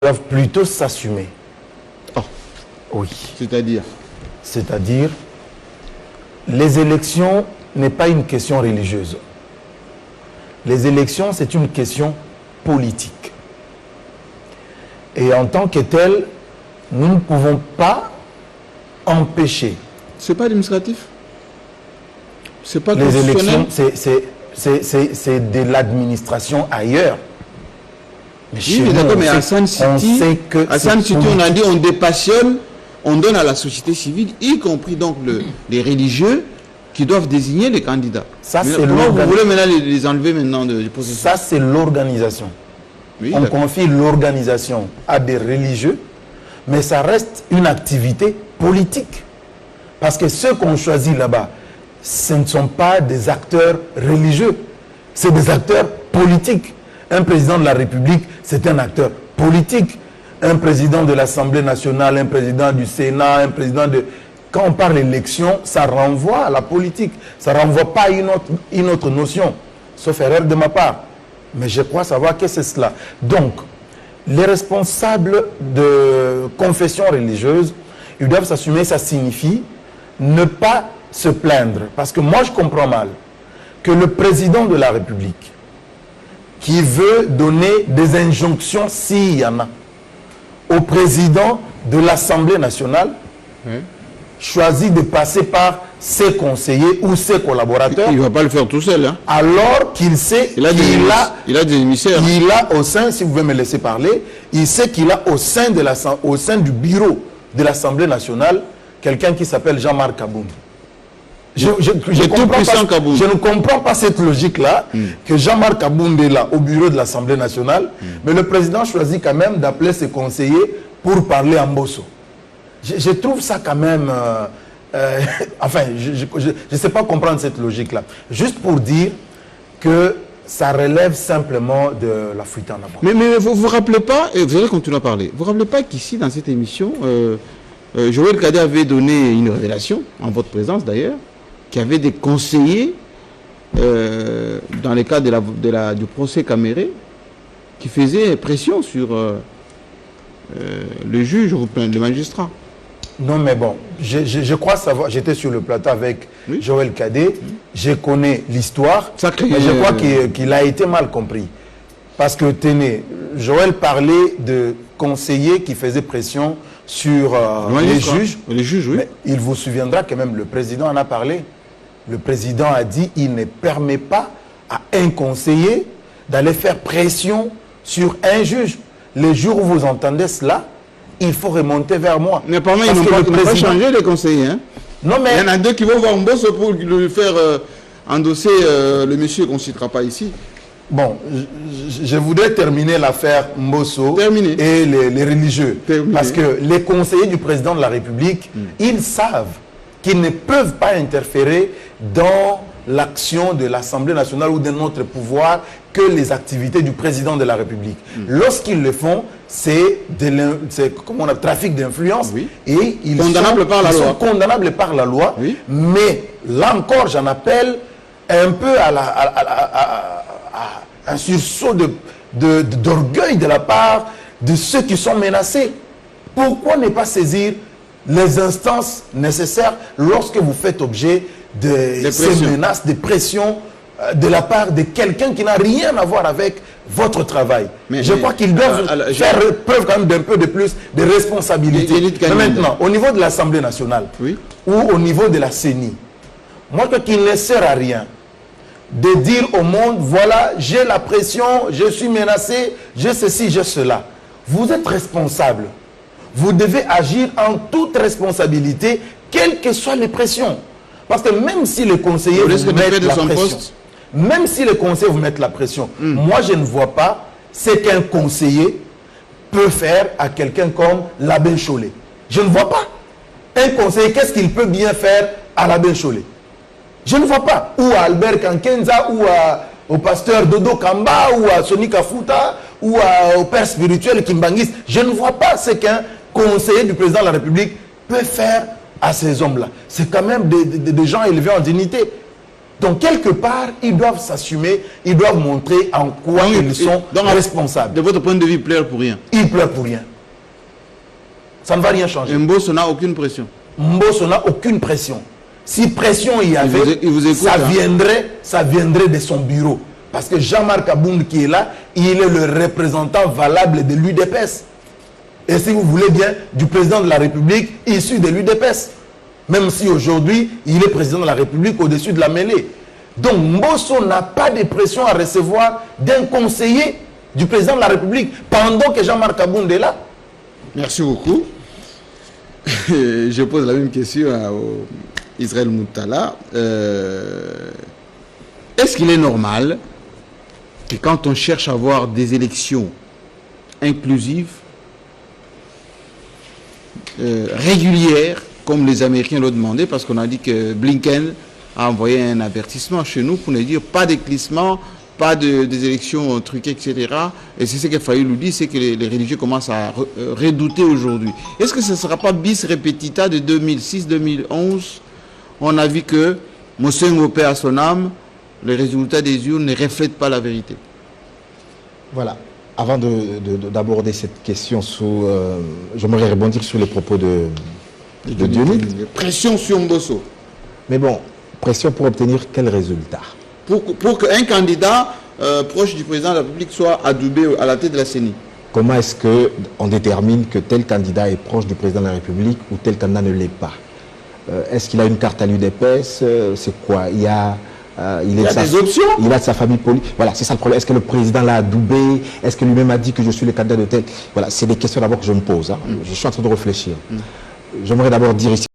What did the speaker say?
doivent plutôt s'assumer. Oh. Oui. C'est-à-dire? C'est-à-dire, les élections n'est pas une question religieuse. Les élections, c'est une question politique. Et en tant que telle, nous ne pouvons pas empêcher. C'est pas administratif? C'est pas les constitutionnel? élections, c'est de l'administration ailleurs. Mais Oui, mais d'accord, mais à Hassan City, on a dit on dépassionne, on donne à la société civile, y compris donc les religieux, qui doivent désigner les candidats. Ça, c'est vous voulez maintenant les enlever maintenant du processus? Ça, c'est l'organisation. Oui, on confie l'organisation à des religieux, mais ça reste une activité politique. Parce que ceux qu'on choisit là-bas, ce ne sont pas des acteurs religieux, c'est des acteurs politiques. Un président de la République, c'est un acteur politique. Un président de l'Assemblée nationale, un président du Sénat, un président de... Quand on parle d'élection, ça renvoie à la politique. Ça ne renvoie pas à une autre notion, sauf erreur de ma part. Mais je crois savoir que c'est cela. Donc, les responsables de confession religieuse, ils doivent s'assumer, ça signifie ne pas se plaindre. Parce que moi, je comprends mal que le président de la République, qui veut donner des injonctions, s'il y en a, au président de l'Assemblée nationale, choisit de passer par ses conseillers ou ses collaborateurs. Il ne va pas le faire tout seul. Hein. Alors qu'il sait il a des émissaires. Il a au sein, si vous pouvez me laisser parler, il sait qu'il a au sein du bureau de l'Assemblée nationale quelqu'un qui s'appelle Jean-Marc Kaboum. Je ne comprends pas cette logique-là, que Jean-Marc Kaboum est là, au bureau de l'Assemblée nationale, mais le président choisit quand même d'appeler ses conseillers pour parler en Bosso. Je trouve ça quand même... enfin, je ne sais pas comprendre cette logique-là. Juste pour dire que ça relève simplement de la fuite en avant. Mais vous ne vous rappelez pas, et vous allez continuer à parler, vous ne vous rappelez pas qu'ici, dans cette émission, Joël Cadet avait donné une révélation, en votre présence d'ailleurs, qu'il y avait des conseillers, dans le cadre du procès Caméré, qui faisaient pression sur le juge ou le magistrat. Non, mais bon, je crois savoir, j'étais sur le plateau avec Joël Cadet, je connais l'histoire, mais je crois qu'il a été mal compris. Parce que, tenez, Joël parlait de conseillers qui faisaient pression sur les juges. Les juges, oui. Mais il vous souviendra que même le président en a parlé. Le président a dit qu'il ne permet pas à un conseiller d'aller faire pression sur un juge. Le jour où vous entendez cela, il faut remonter vers moi. Mais apparemment, ils n'ont pas changé les conseillers. Hein? Non, mais... Il y en a deux qui vont voir Mbosso pour lui faire endosser le monsieur qu'on ne citera pas ici. Bon, je voudrais terminer l'affaire Mbosso et les religieux. Parce que les conseillers du président de la République, ils savent qu'ils ne peuvent pas interférer dans l'action de l'Assemblée nationale ou de notre pouvoir que les activités du président de la République. Lorsqu'ils le font, c'est comme on a trafic d'influence et ils sont condamnables par la loi. Mais là encore, j'en appelle un peu à un sursaut d'orgueil de la part de ceux qui sont menacés. Pourquoi ne pas saisir les instances nécessaires lorsque vous faites objet de ces menaces, de pressions de la part de quelqu'un qui n'a rien à voir avec votre travail? Je crois qu'ils doivent faire preuve quand même d'un peu de plus de responsabilité. Mais maintenant, au niveau de l'Assemblée nationale ou au niveau de la CENI, moi je crois qu'il ne sert à rien de dire au monde, voilà, j'ai la pression, je suis menacé, j'ai ceci, j'ai cela. Vous êtes responsable. Vous devez agir en toute responsabilité, quelles que soient les pressions. Parce que même si les conseillers vous mettent la pression, même si les conseillers vous mettent la pression, moi je ne vois pas ce qu'un conseiller peut faire à quelqu'un comme l'abbé Chollet. Je ne vois pas. Un conseiller, qu'est-ce qu'il peut bien faire à l'abbé Chollet? Je ne vois pas. Ou à Albert Kankenza, ou au pasteur Dodo Kamba, ou à Sonika Fouta, ou au père spirituel Kimbangis. Je ne vois pas ce qu'un conseiller du président de la République peut faire à ces hommes-là. C'est quand même des gens élevés en dignité. Donc, quelque part, ils doivent s'assumer, ils doivent montrer en quoi ils sont responsables. De votre point de vue, ils pleurent pour rien. Ils pleurent pour rien. Ça ne va rien changer. Et Mbosso n'a aucune pression. Mbosso n'a aucune pression. Si pression il y avait, il vous écoute, ça viendrait de son bureau. Parce que Jean-Marc Abound qui est là, il est le représentant valable de l'UDPS. Et si vous voulez bien, du président de la République issu de l'UDPS. Même si aujourd'hui, il est président de la République au-dessus de la mêlée. Donc Mbosso n'a pas de pression à recevoir d'un conseiller du président de la République pendant que Jean-Marc Abound est là. Merci beaucoup. Je pose la même question à Israël Moutala. Est-ce qu'il est normal que quand on cherche à avoir des élections inclusives, régulières, comme les Américains l'ont demandé, parce qu'on a dit que Blinken a envoyé un avertissement chez nous pour nous dire pas d'éclissement, pas des élections truquées, etc. Et c'est ce que Fayou nous dit, c'est que les religieux commencent à redouter aujourd'hui. Est-ce que ce ne sera pas bis repetita de 2006-2011? On a vu que Mosengo paix à son âme, les résultats des urnes ne reflètent pas la vérité. Voilà. Avant d'aborder cette question, j'aimerais rebondir sur les propos de Dionis. Pression sur Mbosso. Mais bon, pression pour obtenir quel résultat? Pour qu'un candidat proche du président de la République soit adoubé à la tête de la CENI. Comment est-ce qu'on détermine que tel candidat est proche du président de la République ou tel candidat ne l'est pas? Est-ce qu'il a une carte à l'UDPS? C'est quoi? Il y a des options. Il a de sa famille politique. Voilà, c'est ça le problème. Est-ce que le président l'a adoubé? Est-ce que lui-même a dit que je suis le candidat de tel? Voilà, c'est des questions d'abord que je me pose. Hein. Je suis en train de réfléchir. J'aimerais d'abord dire ici